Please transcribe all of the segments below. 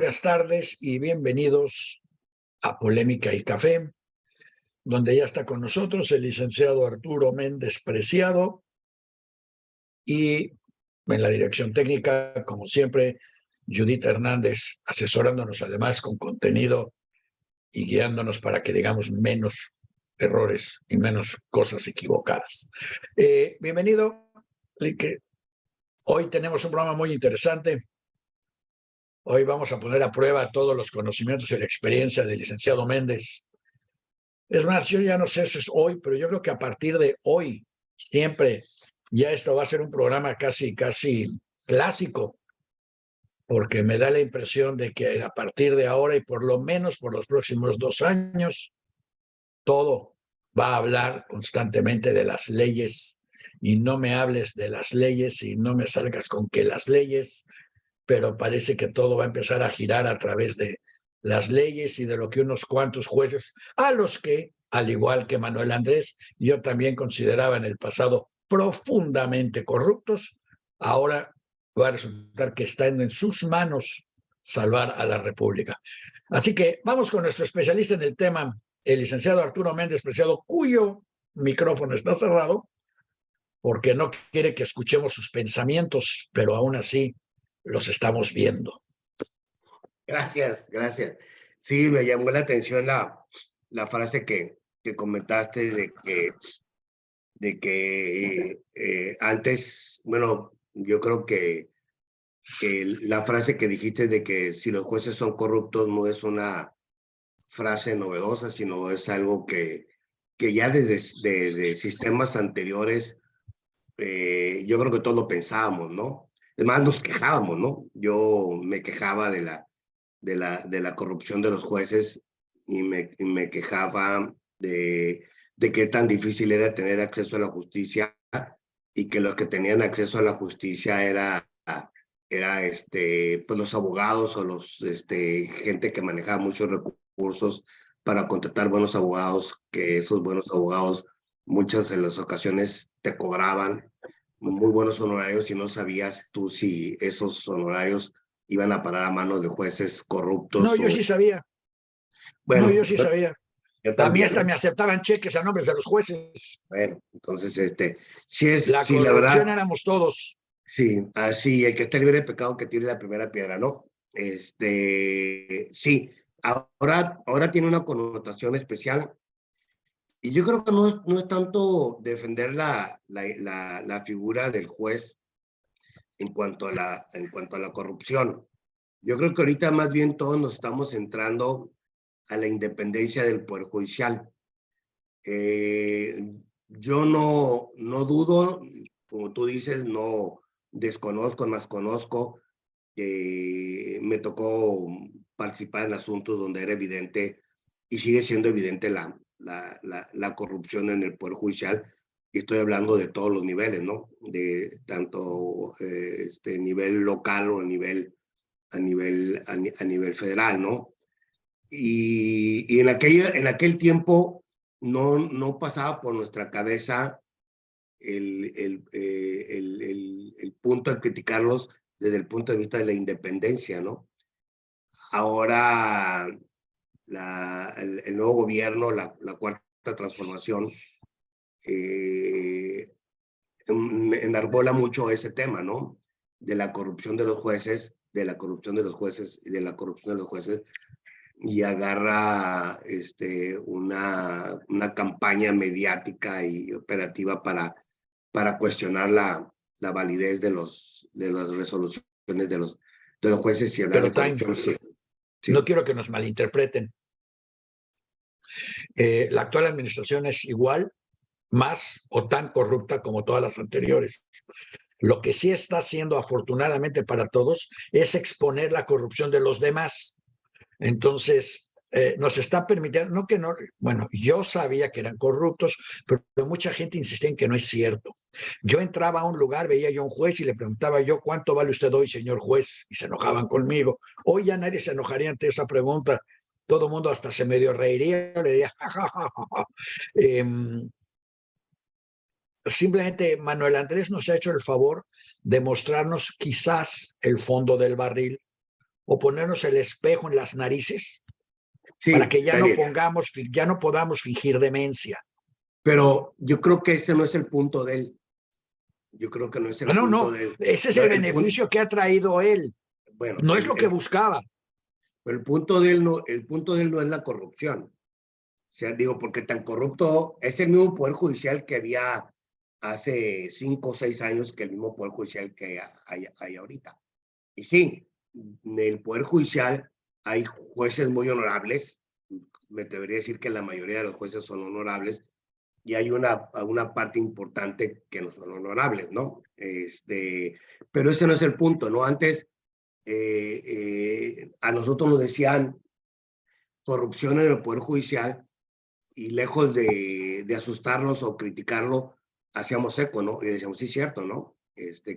Buenas tardes y bienvenidos a Polémica y Café, donde ya está con nosotros el licenciado Arturo Méndez Preciado y en la dirección técnica, como siempre, Judith Hernández, asesorándonos además con contenido y guiándonos para que digamos menos errores y menos cosas equivocadas. Bienvenido, que hoy tenemos un programa muy interesante. Hoy vamos a poner a prueba todos los conocimientos y la experiencia del licenciado Méndez. Es más, yo ya no sé si es hoy, pero yo creo que a partir de hoy, siempre, ya esto va a ser un programa casi clásico, porque me da la impresión de que a partir de ahora y por lo menos por los próximos 2 años, todo va a hablar constantemente de las leyes y no me hables de las leyes y no me salgas con que las leyes, pero parece que todo va a empezar a girar a través de las leyes y de lo que unos cuantos jueces, a los que, al igual que Manuel Andrés, yo también consideraba en el pasado profundamente corruptos, ahora va a resultar que está en sus manos salvar a la República. Así que vamos con nuestro especialista en el tema, el licenciado Arturo Méndez Preciado, cuyo micrófono está cerrado porque no quiere que escuchemos sus pensamientos, pero aún así los estamos viendo. Gracias. Sí, me llamó la atención la frase que comentaste de que antes, bueno, yo creo que la frase que dijiste de que si los jueces son corruptos no es una frase novedosa, sino es algo que ya desde sistemas anteriores, yo creo que todos lo pensábamos, ¿no? Además nos quejábamos, ¿no? Yo me quejaba de la corrupción de los jueces y me quejaba de qué tan difícil era tener acceso a la justicia y que los que tenían acceso a la justicia era pues los abogados o gente que manejaba muchos recursos para contratar buenos abogados, que esos buenos abogados muchas de las ocasiones te cobraban muy buenos honorarios y no sabías tú si esos honorarios iban a parar a manos de jueces corruptos. No, yo sí sabía. Bueno, no, yo sí sabía. Yo A mí también, hasta ¿no? me aceptaban cheques a nombres de los jueces. Bueno, entonces, La sí, la corrupción verdad, éramos todos. sí, así, el que está libre de pecado que tire la primera piedra, ¿no? Sí, ahora tiene una connotación especial y yo creo que no es tanto defender la figura del juez en cuanto a la corrupción. Yo creo que ahorita más bien todos nos estamos centrando a la independencia del Poder Judicial. Yo no dudo, como tú dices, no desconozco, más conozco. Me tocó participar en asuntos donde era evidente y sigue siendo evidente la corrupción en el Poder Judicial. Y estoy hablando de todos los niveles, ¿no? De tanto nivel local o a nivel federal, ¿no? Y en aquel tiempo no pasaba por nuestra cabeza el punto de criticarlos desde el punto de vista de la independencia, ¿no? Ahora el nuevo gobierno, la cuarta transformación, enarbola mucho ese tema, ¿no? De la corrupción de los jueces, y de la corrupción de los jueces, y agarra una campaña mediática y operativa para cuestionar la validez de las resoluciones de los jueces y hablar Pero de time, corrupción. Sí, sí. no quiero que nos malinterpreten. La actual administración es igual, más o tan corrupta como todas las anteriores. Lo que sí está haciendo, afortunadamente para todos, es exponer la corrupción de los demás. Entonces, nos está permitiendo, bueno, yo sabía que eran corruptos, pero mucha gente insistía en que no es cierto. Yo entraba a un lugar, veía yo a un juez y le preguntaba yo, ¿cuánto vale usted hoy, señor juez? Y se enojaban conmigo. Hoy ya nadie se enojaría ante esa pregunta. Todo el mundo hasta se medio reiría, le diría, ja, ja, ja, ja. Simplemente Manuel Andrés nos ha hecho el favor de mostrarnos quizás el fondo del barril, o ponernos el espejo en las narices para Sí, que ya Daniel, ya no podamos fingir demencia. pero yo creo que ese no es el punto de él. Yo creo que no es el No, punto no, de él. ese es No, el beneficio que ha traído él. bueno, No es lo que buscaba. el punto de él no, el punto de él no es la corrupción. O sea, digo, porque tan corrupto es el mismo Poder Judicial que había hace 5 o 6 años que el mismo Poder Judicial que hay ahorita. Y sí, en el Poder Judicial hay jueces muy honorables. Me atrevería a decir que la mayoría de los jueces son honorables y hay una parte importante que no son honorables, ¿no? Pero ese no es el punto, ¿no? Antes a nosotros nos decían corrupción en el Poder Judicial y lejos de asustarnos o criticarlo, hacíamos eco, ¿no? Y decíamos, sí, cierto, ¿no?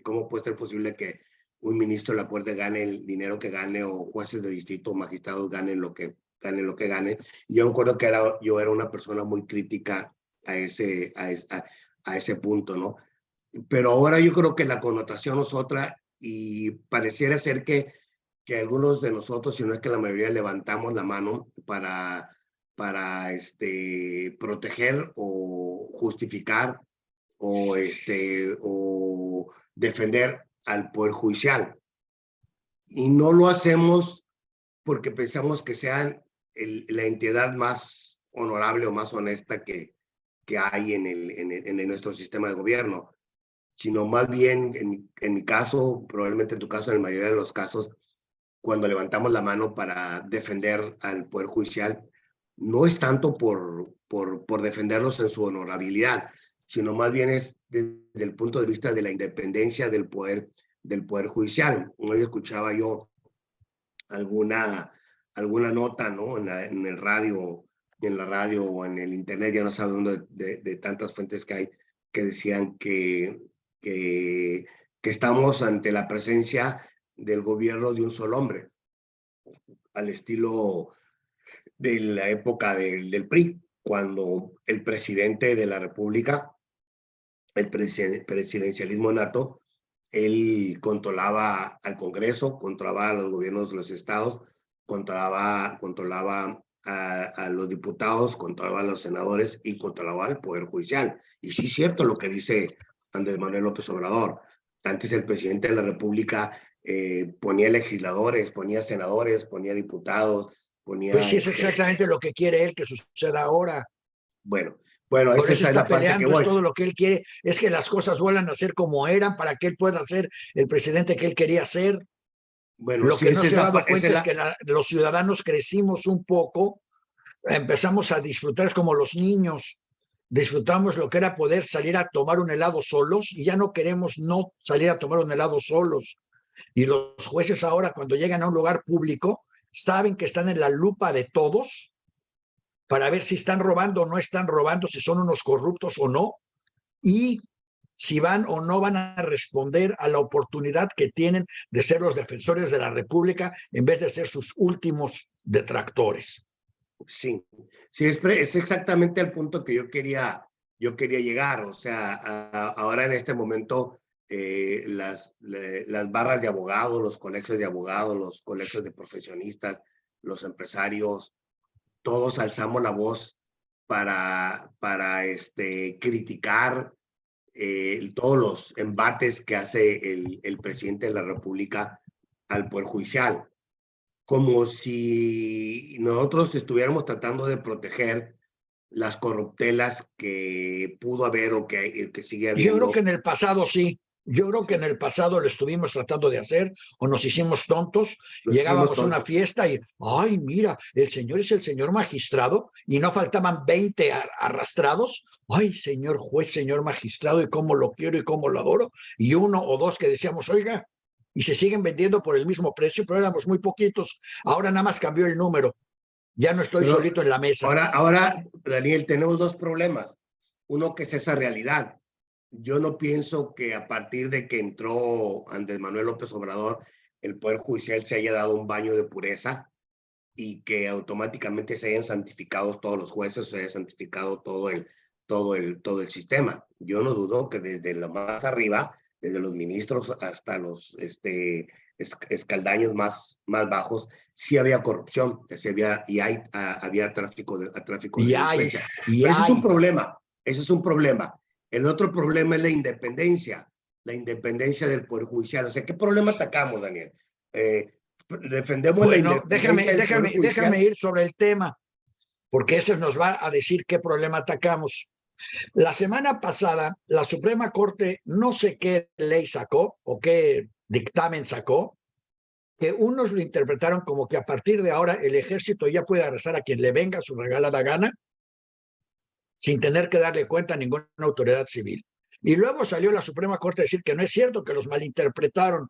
¿Cómo puede ser posible que un ministro de la Corte gane el dinero que gane o jueces de distrito o magistrados ganen lo que ganen? Y yo me acuerdo que yo era una persona muy crítica a ese punto, ¿no? Pero ahora yo creo que la connotación es otra y pareciera ser que algunos de nosotros, si no es que la mayoría, levantamos la mano para proteger o justificar o defender al Poder Judicial. Y no lo hacemos porque pensamos que sean la entidad más honorable o más honesta que hay en nuestro sistema de gobierno, sino más bien, en mi caso, probablemente en tu caso, en la mayoría de los casos, cuando levantamos la mano para defender al Poder Judicial, no es tanto por defenderlos en su honorabilidad, sino más bien es desde el punto de vista de la independencia del Poder Judicial. Hoy escuchaba yo alguna nota, ¿no? En el radio, en la radio o en el internet, ya no sabe uno de tantas fuentes que hay, que decían que estamos ante la presencia del gobierno de un solo hombre, al estilo de la época del PRI, cuando el presidente de la República, el presidencialismo nato, él controlaba al Congreso, controlaba a los gobiernos de los estados, controlaba a los diputados, controlaba a los senadores y controlaba al Poder Judicial. Y sí es cierto lo que dice Andrés Manuel López Obrador. Antes el presidente de la República ponía legisladores, ponía senadores, ponía diputados, Pues ponía sí, es exactamente lo que quiere él que suceda ahora. bueno, Por esa eso es está la parte que peleando, es voy. todo lo que él quiere, es que las cosas vuelvan a ser como eran para que él pueda ser el presidente que él quería ser. Bueno, Lo sí, que no se ha dado esa cuenta es es que los ciudadanos crecimos un poco, empezamos a disfrutar, es como los niños, disfrutamos lo que era poder salir a tomar un helado solos y ya no queremos no salir a tomar un helado solos. Y los jueces ahora cuando llegan a un lugar público saben que están en la lupa de todos para ver si están robando o no están robando, si son unos corruptos o no, y si van o no van a responder a la oportunidad que tienen de ser los defensores de la República en vez de ser sus últimos detractores. Sí, sí, es exactamente el punto que yo quería llegar. O sea, ahora en este momento, las barras de abogados, los colegios de abogados, los colegios de profesionistas, los empresarios, todos alzamos la voz para criticar todos los embates que hace el presidente de la República al Poder Judicial, como si nosotros estuviéramos tratando de proteger las corruptelas que pudo haber o que sigue Yo creo que habiendo. en el pasado sí. Yo creo que en el pasado lo estuvimos tratando de hacer o nos hicimos tontos. Los hicimos Llegábamos a una tontos. fiesta y, ay, mira, el señor es el señor magistrado y no faltaban 20 arrastrados. Ay, señor juez, señor magistrado, y cómo lo quiero y cómo lo adoro. Y uno o dos que decíamos, oiga, y se siguen vendiendo por el mismo precio, pero éramos muy poquitos. Ahora nada más cambió el número. Ya no estoy Pero solito en la mesa. ahora, Daniel, tenemos dos problemas. Uno que es esa realidad. Yo no pienso que a partir de que entró Andrés Manuel López Obrador, el Poder Judicial se haya dado un baño de pureza y que automáticamente se hayan santificado todos los jueces, se haya santificado todo el sistema. Yo no dudo que desde lo más arriba, desde los ministros hasta los escaldaños más bajos, sí había corrupción, sí había, había tráfico de delincuencia. Pero ese es un problema, ese es un problema. El otro problema es la independencia del Poder Judicial. O sea, ¿qué problema atacamos, Daniel? Defendemos la independencia del Poder Judicial. Déjame ir sobre el tema, porque ese nos va a decir qué problema atacamos. La semana pasada, la Suprema Corte no sé qué ley sacó o qué dictamen sacó, que unos lo interpretaron como que a partir de ahora el ejército ya puede arrestar a quien le venga su regalada gana sin tener que darle cuenta a ninguna autoridad civil. Y luego salió la Suprema Corte a decir que no es cierto, que los malinterpretaron.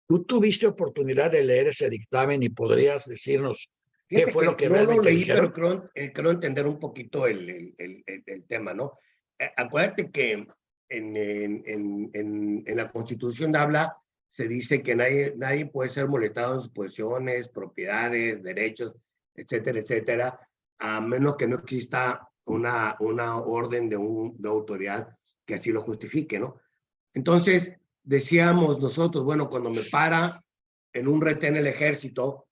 Tú tuviste oportunidad de leer ese dictamen y podrías decirnos qué fue lo que no realmente lo leí, dijeron. Pero creo entender un poquito el tema, ¿no? Acuérdate que en la Constitución se dice que nadie puede ser molestado en sus posesiones, propiedades, derechos, etcétera, etcétera, a menos que no exista una orden de autoridad que así lo justifique, ¿no? Entonces, decíamos nosotros, bueno, cuando me para en un retén el ejército,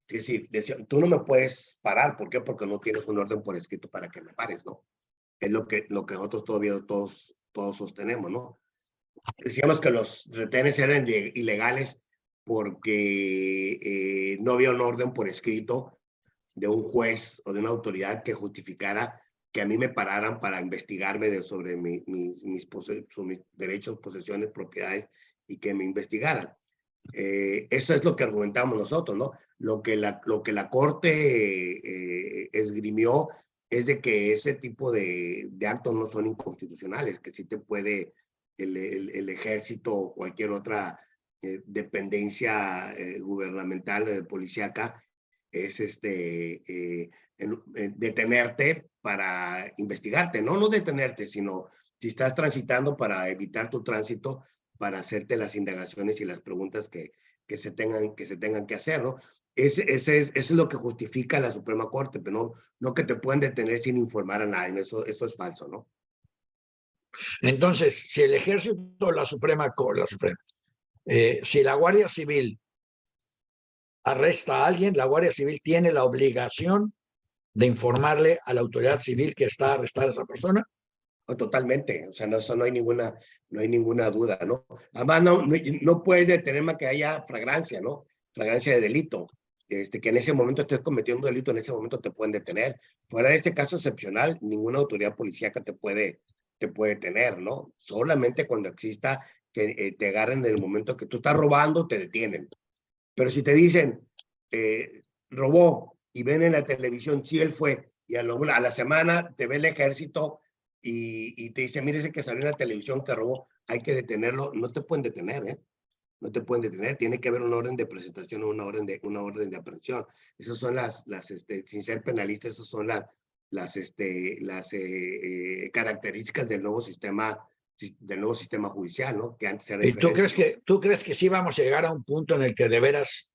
es decir, tú no me puedes parar, ¿por qué? Porque no tienes un orden por escrito para que me pares, ¿no? Es lo que nosotros todavía todos sostenemos, ¿no? Decíamos que los retenes eran ilegales porque no había un orden por escrito de un juez o de una autoridad que justificara que a mí me pararan para investigarme sobre mis derechos, posesiones, propiedades y que me investigaran. Eso es lo que argumentamos nosotros, ¿no? Lo que la Corte esgrimió es de que ese tipo de actos no son inconstitucionales, que sí te puede el ejército o cualquier otra dependencia gubernamental, policíaca, es detenerte para investigarte, no detenerte, sino si estás transitando para evitar tu tránsito, para hacerte las indagaciones y las preguntas que se tengan que hacer, ¿no? Eso es lo que justifica la Suprema Corte, pero no que te pueden detener sin informar a nadie, eso es falso, ¿no? Entonces, si el ejército, si la Guardia Civil arresta a alguien, la Guardia Civil tiene la obligación de informarle a la autoridad civil que está arrestada esa persona. Totalmente, o sea, eso no hay ninguna duda, ¿no? Además, no puedes detenerme que haya flagrancia, ¿no? Flagrancia de delito. Que en ese momento estés cometiendo un delito, en ese momento te pueden detener. Fuera de este caso excepcional, ninguna autoridad policíaca te puede detener, ¿no? Solamente cuando exista que te agarren en el momento que tú estás robando, te detienen. Pero si te dicen, robó, y ven en la televisión, sí, él fue, y a la semana te ve el ejército y te dice, mire ese que salió en la televisión que robó, hay que detenerlo, no te pueden detener, ¿eh? No te pueden detener, tiene que haber una orden de presentación o una orden de aprehensión. Esas son sin ser penalistas, esas son las características del nuevo sistema judicial, ¿no? Que antes era ¿Y tú crees que sí vamos a llegar a un punto en el que de veras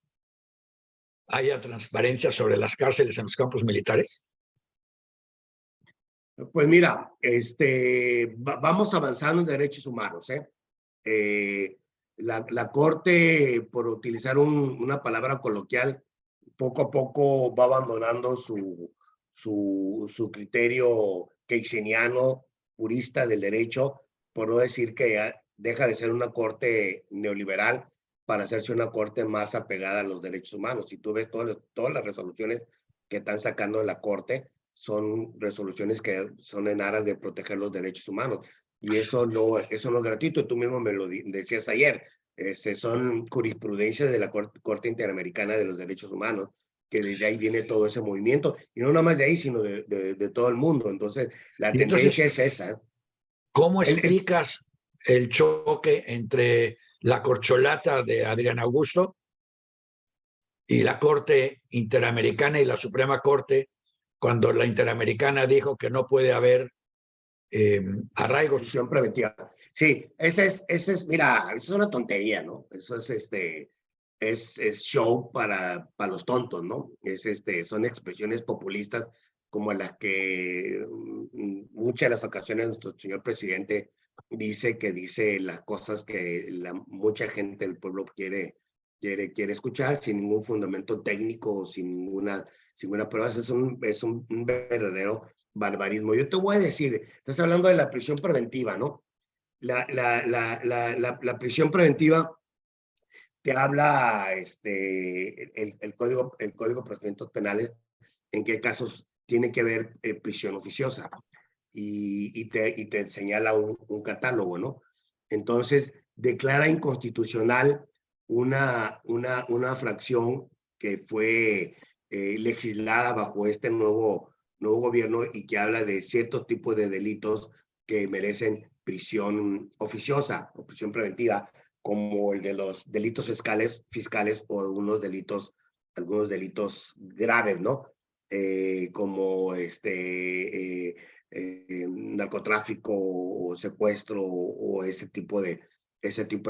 haya transparencia sobre las cárceles en los campos militares? Pues mira, vamos avanzando en derechos humanos, la Corte, por utilizar una palabra coloquial, poco a poco va abandonando su criterio keynesiano, purista del derecho, por no decir que ya deja de ser una Corte neoliberal para hacerse una Corte más apegada a los derechos humanos. Si tú ves todas las resoluciones que están sacando de la Corte, son resoluciones que son en aras de proteger los derechos humanos. Y eso no es gratuito. Tú mismo me lo decías ayer. Son jurisprudencias de la Corte Interamericana de los Derechos Humanos, que desde ahí viene todo ese movimiento. Y no nada más de ahí, sino de todo el mundo. Entonces, la tendencia es esa. ¿Cómo explicas el choque entre la corcholata de Adrián Augusto y la Corte Interamericana y la Suprema Corte, cuando la Interamericana dijo que no puede haber arraigos? Prisión preventiva. Sí, mira, eso es una tontería, ¿no? Eso es show para los tontos, ¿no? Son expresiones populistas como las que muchas de las ocasiones nuestro señor presidente que dice las cosas que mucha gente del pueblo quiere escuchar sin ningún fundamento técnico, sin ninguna prueba. Es un verdadero barbarismo. Yo te voy a decir, estás hablando de la prisión preventiva, ¿no? La prisión preventiva te habla el código de procedimientos penales en qué casos tiene que haber prisión oficiosa y te señala un catálogo, ¿no? Entonces, declara inconstitucional una fracción que fue legislada bajo este nuevo gobierno y que habla de ciertos tipos de delitos que merecen prisión oficiosa o prisión preventiva, como el de los delitos fiscales o algunos delitos graves, ¿no? Como narcotráfico o secuestro o ese tipo de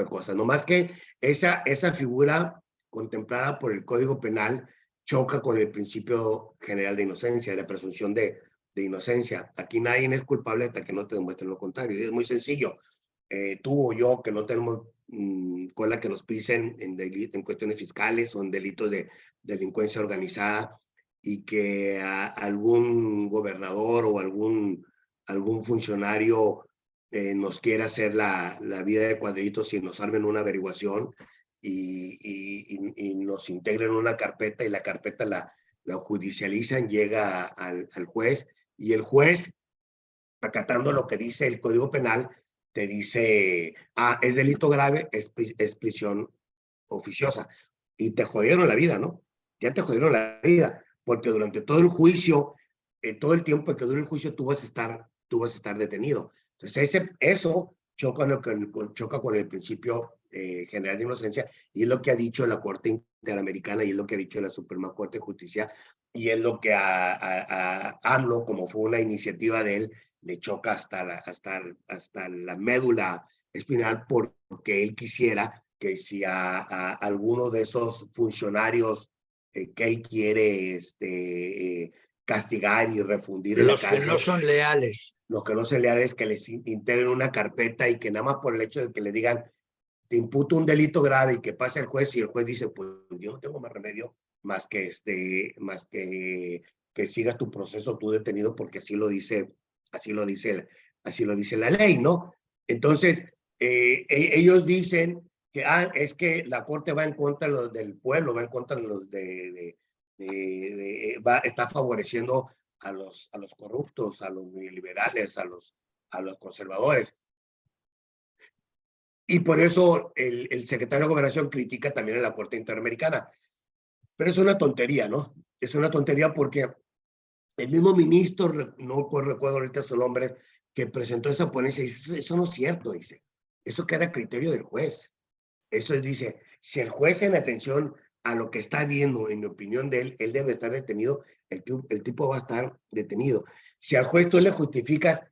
cosas. No más que esa figura contemplada por el Código Penal choca con el principio general de inocencia, de la presunción de inocencia. Aquí nadie es culpable hasta que no te demuestren lo contrario. Es muy sencillo. Tú o yo, que no tenemos cola que nos pisen en cuestiones fiscales o en delitos de delincuencia organizada, y que algún gobernador o algún funcionario nos quiera hacer la vida de cuadritos y nos armen una averiguación y nos integren una carpeta y la carpeta la judicializan, llega al juez y el juez, acatando lo que dice el Código Penal, te dice, es delito grave, es prisión oficiosa. Y te jodieron la vida, ¿no? Ya te jodieron la vida, porque durante todo el juicio, todo el tiempo que dure el juicio, tú vas a estar detenido. Entonces, eso choca con el principio general de inocencia, y es lo que ha dicho la Corte Interamericana, y es lo que ha dicho la Suprema Corte de Justicia, y es lo que a AMLO, como fue una iniciativa de él, le choca hasta la médula espinal, porque él quisiera que si a alguno de esos funcionarios que él quiere castigar y refundir en la Los que cárcel, no son leales. los que no se leales, que les integren una carpeta y que nada más por el hecho de que le digan, te imputo un delito grave y que pase el juez y el juez dice, pues yo no tengo más remedio más que que sigas tu proceso, tu detenido, porque así lo dice la ley, ¿no? Entonces, ellos dicen que es que la Corte va en contra del pueblo, va en contra de los está favoreciendo a los corruptos, a los liberales, a los conservadores. Y por eso el secretario de Gobernación critica también a la Corte Interamericana. Pero es una tontería, ¿no? Es una tontería porque el mismo ministro, no recuerdo ahorita su nombre, que presentó esa ponencia, dice, eso no es cierto, dice. Eso queda a criterio del juez. Eso dice, si el juez en atención a lo que está viendo, en mi opinión de él, él debe estar detenido, el tipo va a estar detenido. Si al juez tú le justificas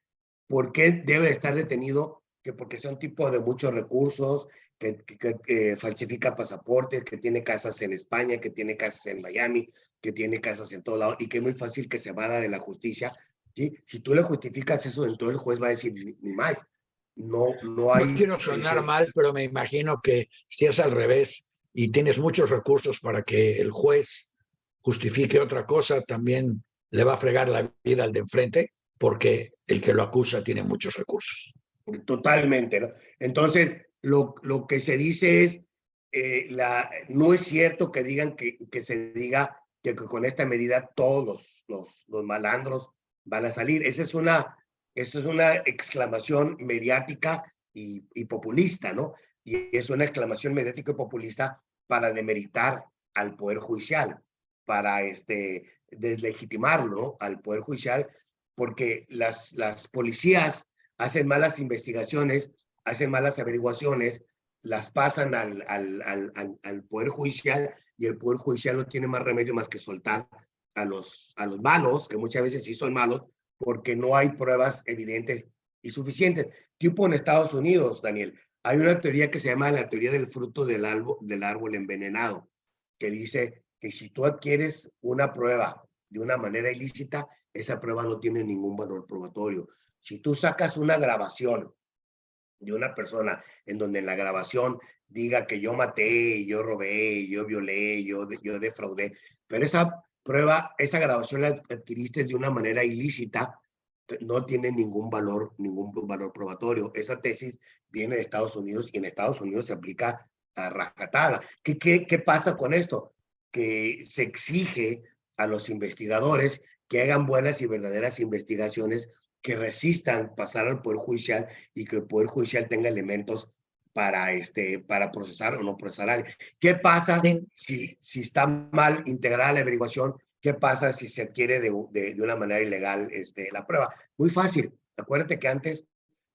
por qué debe estar detenido, que porque sea un tipo de muchos recursos, que falsifica pasaportes, que tiene casas en España, que tiene casas en Miami, que tiene casas en todo lado y que es muy fácil que se vada de la justicia, ¿sí? Si tú le justificas eso, entonces el juez va a decir, ni más. No No hay... quiero sonar mal, pero me imagino que si es al revés y tienes muchos recursos para que el juez justifique otra cosa, también le va a fregar la vida al de enfrente porque el que lo acusa tiene muchos recursos. Totalmente, ¿no? Entonces, lo que se dice es, no es cierto que digan que se diga que con esta medida todos los malandros van a salir. Esa es una exclamación mediática y populista, ¿no? Y es una exclamación mediática y populista para demeritar al Poder Judicial, para deslegitimarlo, ¿no? Al Poder Judicial, porque las policías hacen malas investigaciones, hacen malas averiguaciones, las pasan al Poder Judicial, y el Poder Judicial no tiene más remedio más que soltar a los malos, que muchas veces sí son malos, porque no hay pruebas evidentes y suficientes. Tipo en Estados Unidos, Daniel, hay una teoría que se llama la teoría del fruto del árbol envenenado, que dice que si tú adquieres una prueba de una manera ilícita, esa prueba no tiene ningún valor probatorio. Si tú sacas una grabación de una persona en donde en la grabación diga que yo maté, yo robé, yo violé, yo defraudé, pero esa prueba, esa grabación la adquiriste de una manera ilícita, no tiene ningún valor probatorio. Esa tesis viene de Estados Unidos y en Estados Unidos se aplica a rajatabla. ¿Qué pasa con esto? Que se exige a los investigadores que hagan buenas y verdaderas investigaciones, que resistan pasar al Poder Judicial y que el Poder Judicial tenga elementos para procesar o no procesar a alguien. ¿Qué pasa si está mal integrada la averiguación? ¿Qué pasa si se adquiere de una manera ilegal la prueba? Muy fácil. Acuérdate que antes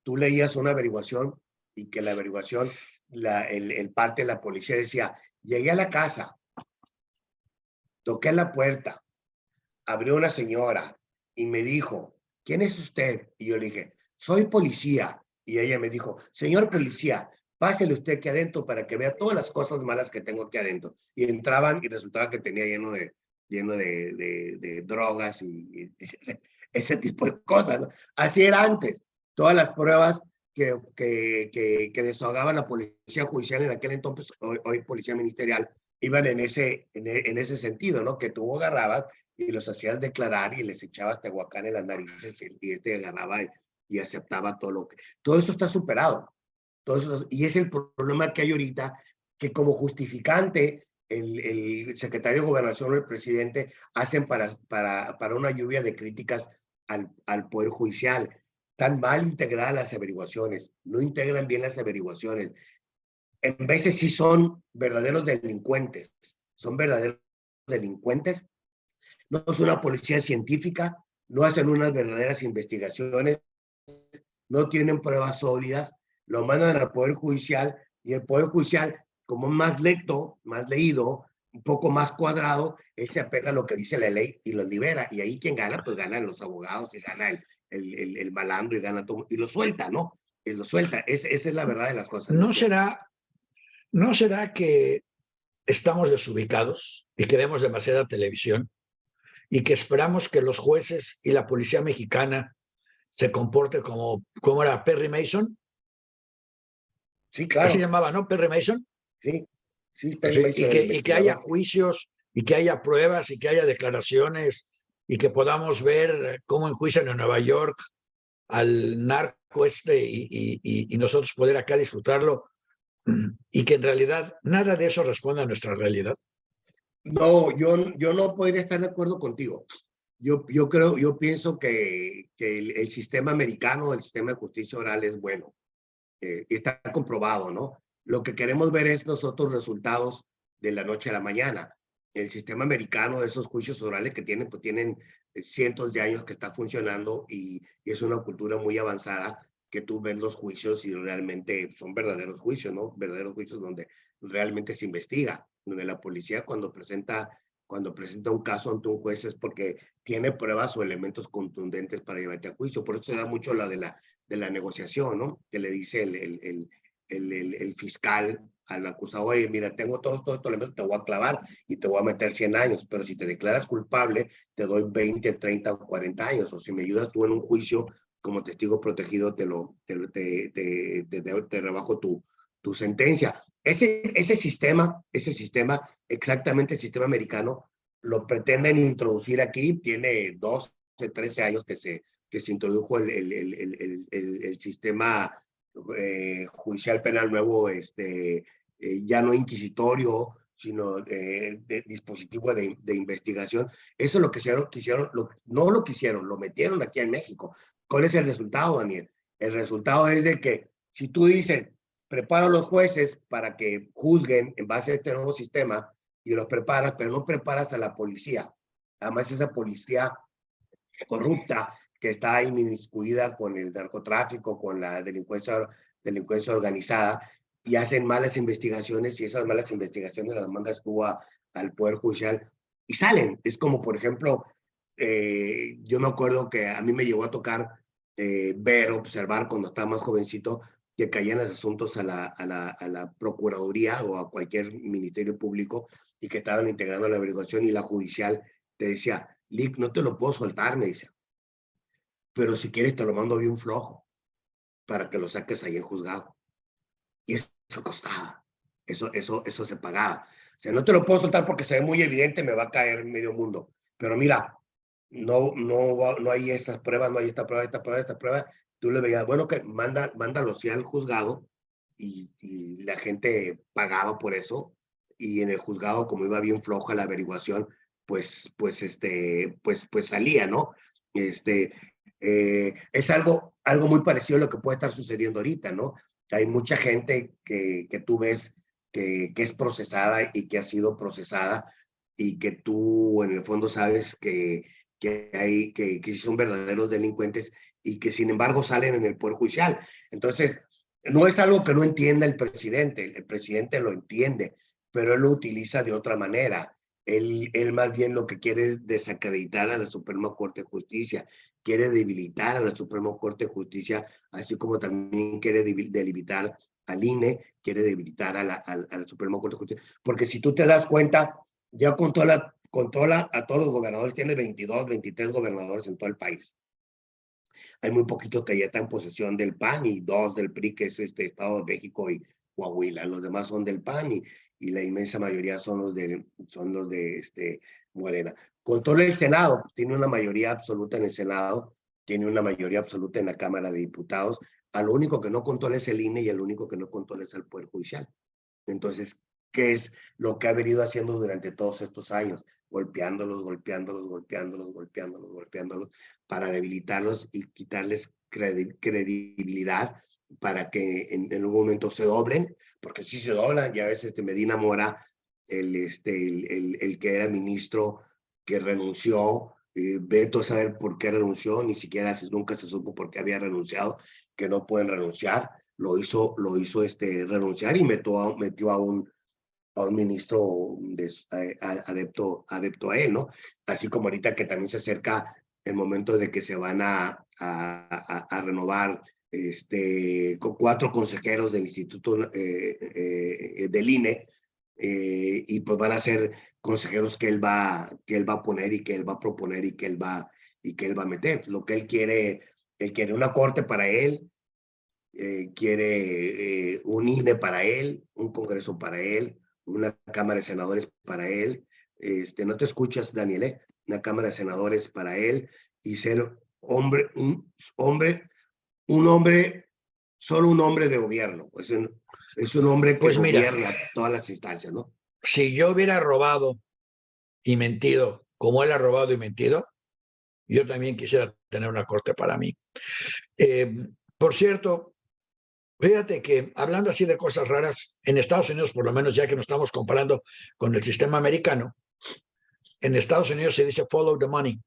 tú leías una averiguación y que la averiguación, el parte de la policía decía, llegué a la casa, toqué la puerta, abrió una señora y me dijo, ¿quién es usted? Y yo le dije, soy policía. Y ella me dijo, señor policía, pásele usted aquí adentro para que vea todas las cosas malas que tengo aquí adentro. Y entraban y resultaba que tenía lleno de drogas y ese tipo de cosas, ¿no? Así era antes. Todas las pruebas que desahogaban la policía judicial en aquel entonces, hoy policía ministerial, iban en ese sentido, ¿no? Que tú agarrabas y los hacías declarar y les echabas tehuacán en las narices y agarraba y aceptaba todo lo que... Todo eso está superado. Todo eso, y es el problema que hay ahorita, que como justificante el secretario de Gobernación o el presidente hacen para una lluvia de críticas al Poder Judicial. Tan mal integradas las averiguaciones, no integran bien las averiguaciones. En veces sí son verdaderos delincuentes, son verdaderos delincuentes. No es una policía científica, no hacen unas verdaderas investigaciones, no tienen pruebas sólidas, lo mandan al Poder Judicial y el Poder Judicial, como más lecto, más leído, un poco más cuadrado, él se apega a lo que dice la ley y lo libera. Y ahí quien gana, pues ganan los abogados y gana el malandro y gana todo, y lo suelta, ¿no? Y lo suelta. Esa es la verdad de las cosas. ¿No será que estamos desubicados y que vemos demasiada televisión y que esperamos que los jueces y la policía mexicana se comporten como era Perry Mason? Sí, Así se claro. llamaba, ¿no? Perry Mason. Sí, sí, Perry Sí, Mason, el y que haya investigador. juicios y que haya pruebas y que haya declaraciones y que podamos ver cómo enjuician en Nueva York al narco y nosotros poder acá disfrutarlo y que en realidad nada de eso responde a nuestra realidad. No, yo no podría estar de acuerdo contigo. Yo pienso que el sistema americano, el sistema de justicia oral es bueno. Y está comprobado, ¿no? Lo que queremos ver es nosotros resultados de la noche a la mañana. El sistema americano de esos juicios orales que tienen, pues tienen cientos de años que está funcionando y es una cultura muy avanzada que tú ves los juicios y realmente son verdaderos juicios, ¿no? Verdaderos juicios donde realmente se investiga, donde la policía cuando presenta un caso ante un juez es porque tiene pruebas o elementos contundentes para llevarte a juicio. Por eso se da mucho la de la negociación, ¿no? Que le dice el fiscal al acusado, oye, mira, tengo todos estos elementos, te voy a clavar y te voy a meter 100 años, pero si te declaras culpable, te doy 20, 30 o 40 años, o si me ayudas tú en un juicio como testigo protegido, te rebajo tu sentencia. Ese sistema, exactamente el sistema americano, lo pretenden introducir aquí, tiene 12, 13 años que se introdujo el sistema judicial penal nuevo, ya no inquisitorio, sino de dispositivo de investigación. Eso es lo que quisieron no lo quisieron, lo metieron aquí en México. ¿Cuál es el resultado, Daniel? El resultado es de que si tú dices, preparo a los jueces para que juzguen en base a este nuevo sistema y los preparas, pero no preparas a la policía. Además, esa policía corrupta que está inmiscuida con el narcotráfico, con la delincuencia organizada, y hacen malas investigaciones, y esas malas investigaciones las mandas tú al Poder Judicial y salen. Es como, por ejemplo, yo me acuerdo que a mí me llegó a tocar observar cuando estaba más jovencito, que caían los asuntos a la Procuraduría o a cualquier ministerio público y que estaban integrando la averiguación y la judicial te decía, Lick, no te lo puedo soltar, me dice, pero si quieres te lo mando bien flojo. para que lo saques ahí en juzgado. Y eso costaba, eso se pagaba. O sea, no te lo puedo soltar porque se ve muy evidente, me va a caer medio mundo. Pero mira, no hay estas pruebas, no hay esta prueba, esta prueba, esta prueba. Tú le veías, bueno, que mándalo sí al juzgado, y la gente pagaba por eso, y en el juzgado, como iba bien floja la averiguación, pues salía, ¿no? Es algo muy parecido a lo que puede estar sucediendo ahorita, ¿no? Hay mucha gente que tú ves que es procesada y que ha sido procesada, y que tú en el fondo sabes que son verdaderos delincuentes, y que sin embargo salen en el Poder Judicial. Entonces, no es algo que no entienda el presidente lo entiende, pero él lo utiliza de otra manera. Él más bien lo que quiere es desacreditar a la Suprema Corte de Justicia, quiere debilitar a la Suprema Corte de Justicia, así como también quiere debilitar al INE, quiere debilitar a la Suprema Corte de Justicia. Porque si tú te das cuenta, ya a todos los gobernadores, tiene 22, 23 gobernadores en todo el país. Hay muy poquitos que ya están en posesión del PAN, y 2 del PRI, que es Estado de México y Coahuila. Los demás son del PAN, y la inmensa mayoría son los de Morena. Controla el Senado, tiene una mayoría absoluta en el Senado, tiene una mayoría absoluta en la Cámara de Diputados. A lo único que no controla es el INE, y el único que no controla es el Poder Judicial. Entonces, ¿qué es lo que ha venido haciendo durante todos estos años? Golpeándolos, para debilitarlos y quitarles credibilidad, para que en algún momento se doblen, porque si se doblan. Ya ves, Medina Mora, el que era ministro, que renunció, veto a saber por qué renunció, ni siquiera nunca se supo por qué había renunciado, que no pueden renunciar. Lo hizo renunciar, y metió a un ministro adepto a él, ¿no? Así como ahorita que también se acerca el momento de que se van a renovar con 4 consejeros del Instituto del INE, y pues van a ser consejeros que él va a poner, y que él va a proponer, y que él va a meter. Lo que él quiere una corte para él, quiere un INE para él, un Congreso para él, una Cámara de Senadores para él. No te escuchas, Daniel, una Cámara de Senadores para él, y ser un hombre, solo un hombre de gobierno. Es un hombre que Pues mira, gobierna todas las instancias, ¿no? si yo hubiera robado y mentido como él ha robado y mentido, yo también quisiera tener una corte para mí. Por cierto, fíjate que hablando así de cosas raras, en Estados Unidos, por lo menos, ya que nos estamos comparando con el sistema americano, en Estados Unidos se dice follow the money.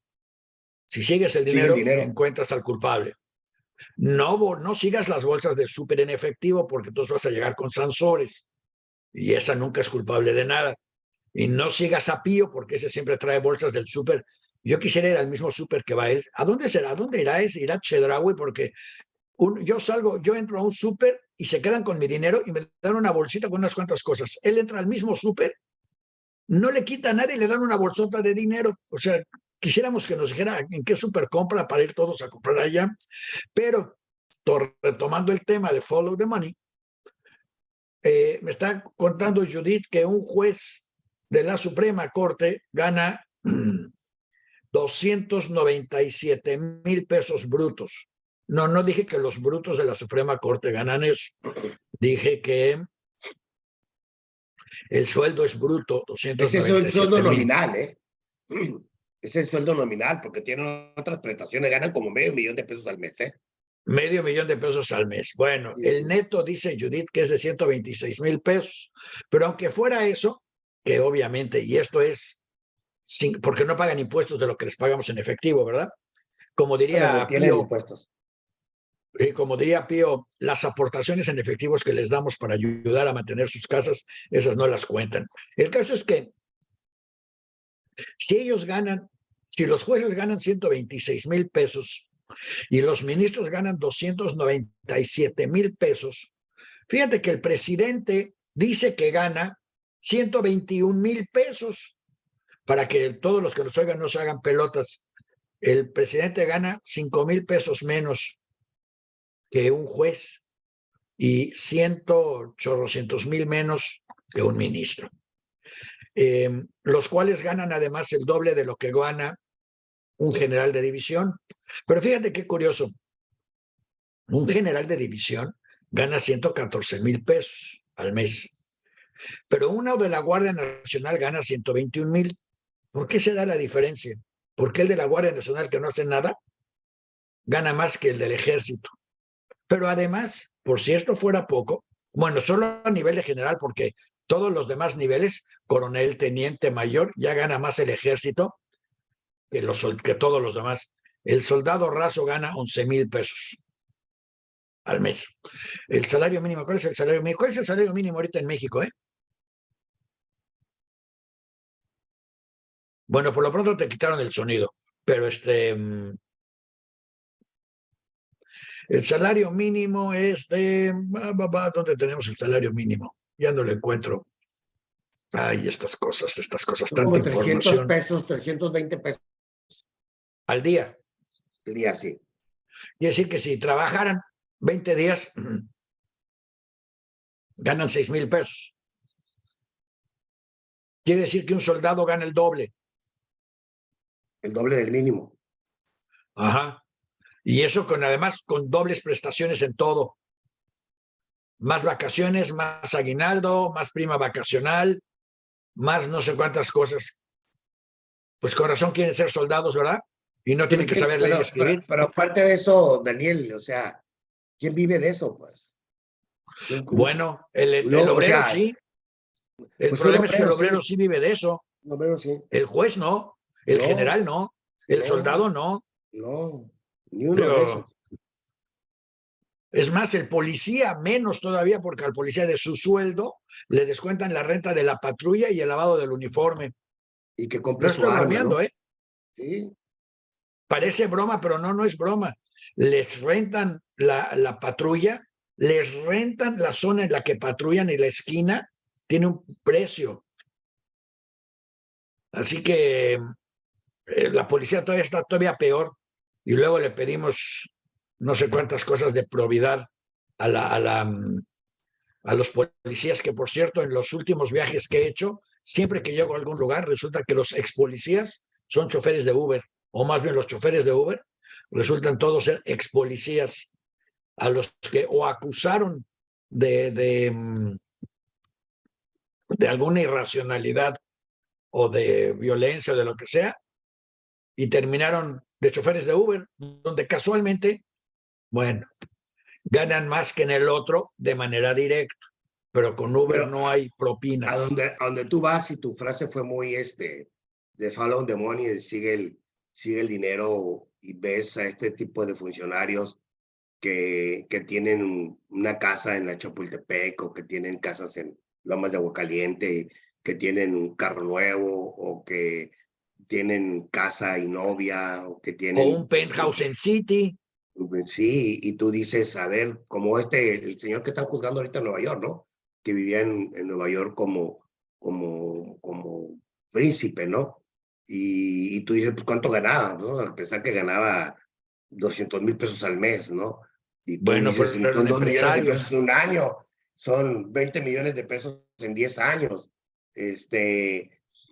Si sigues el Sigue el dinero, dinero. encuentras al culpable. No sigas las bolsas del súper en efectivo, porque entonces vas a llegar con Sansores, y esa nunca es culpable de nada. Y no sigas a Pío, porque ese siempre trae bolsas del súper. Yo quisiera ir al mismo súper que va él. ¿A dónde será? ¿A dónde irá? Irá a Chedraui, porque yo entro a un súper y se quedan con mi dinero y me dan una bolsita con unas cuantas cosas. Él entra al mismo súper, no le quita a nadie y le dan una bolsota de dinero. O sea, quisiéramos que nos dijera en qué súper compra para ir todos a comprar allá. Pero, retomando el tema de follow the money, me está contando Judith que un juez de la Suprema Corte gana 297,000 pesos brutos. No dije que los brutos de la Suprema Corte ganan eso. Dije que el sueldo es bruto, Ese es el sueldo 297,000. nominal, ¿eh? Es el sueldo nominal, porque tienen otras prestaciones, ganan como $500,000 de pesos al mes, ¿eh? $500,000 al mes. Bueno, el neto, dice Judith, que es de 126,000 pesos. Pero aunque fuera eso, que obviamente, y esto es porque no pagan impuestos de lo que les pagamos en efectivo, ¿verdad? Como Bueno, no diría tienen Pío, impuestos. las aportaciones en efectivos que les damos para ayudar a mantener sus casas, esas no las cuentan. El caso es que si los jueces ganan 126,000 pesos y los ministros ganan 297,000 pesos, fíjate que el presidente dice que gana 121,000 pesos. Para que todos los que nos oigan no se hagan pelotas, el presidente gana 5,000 pesos menos que un juez y 100,800,000 menos que un ministro. Los cuales ganan además el doble de lo que gana un general de división. Pero fíjate qué curioso, un general de división gana 114,000 pesos al mes, pero uno de la Guardia Nacional gana 121,000. ¿Por qué se da la diferencia? Porque el de la Guardia Nacional, que no hace nada, gana más que el del Ejército. Pero además, por si esto fuera poco, bueno, solo a nivel de general, porque todos los demás niveles, coronel, teniente, mayor, ya gana más el Ejército que todos los demás. El soldado raso gana 11,000 pesos al mes. El salario mínimo, ¿cuál es el salario mínimo? ¿Cuál es el salario mínimo ahorita en México? Bueno, por lo pronto te quitaron el sonido, pero el salario mínimo es de... ¿Dónde tenemos el salario mínimo? Ya no lo encuentro. Ay, estas cosas, Son tanta como 300 información. pesos, 320 pesos Al día. al día, sí. Quiere decir que si trabajaran 20 días, ganan 6,000 pesos. Quiere decir que un soldado gana el doble. El doble del mínimo. Ajá. Y eso además con dobles prestaciones en todo. Más vacaciones, más aguinaldo, más prima vacacional, más no sé cuántas cosas. Pues con razón quieren ser soldados, ¿verdad? Y no tienen que saber leer y escribir. Pero aparte de eso, Daniel, o sea, ¿quién vive de eso, pues? Bueno, el o obrero sea, sí. El pues un problema es que el obrero obrero sí vive de eso. un obrero sí. El juez no. El No, general no. El soldado no. no, ni uno de esos. Digo, es más, el policía menos todavía, porque al policía de su sueldo le descuentan la renta de la patrulla y el lavado del uniforme. Y que compre No su estoy arma, bromeando, ¿no? ¿eh? Sí. Parece broma, pero no es broma. Les rentan la patrulla, les rentan la zona en la que patrullan y la esquina tiene un precio. Así que la policía todavía está peor. Y luego le pedimos no sé cuántas cosas de probidad a los policías, que por cierto, en los últimos viajes que he hecho, siempre que llego a algún lugar, resulta que los ex policías son choferes de Uber, o más bien los choferes de Uber resultan todos ser ex policías a los que o acusaron de alguna irracionalidad o de violencia o de lo que sea, y terminaron de choferes de Uber, donde casualmente, bueno, ganan más que en el otro de manera directa, pero con Uber Pero no hay a propinas. donde tú vas y tu frase fue muy de follow the money, sigue el dinero, y ves a este tipo de funcionarios que tienen una casa en la Chapultepec, o que tienen casas en Lomas de Aguacaliente, que tienen un carro nuevo, o que tienen casa y novia, o que O un tienen... penthouse en City. Sí, y tú dices, a ver, como el señor que están juzgando ahorita en Nueva York, ¿no? Que vivía en Nueva York como príncipe, ¿no? Y tú dices, pues, ¿cuánto ganaba? ¿No? A pesar que ganaba 200,000 pesos al mes, ¿no? Y tú Bueno, dices, pero era son un 2 millones de empresario. pesos en un año, son 20 millones de pesos en 10 años.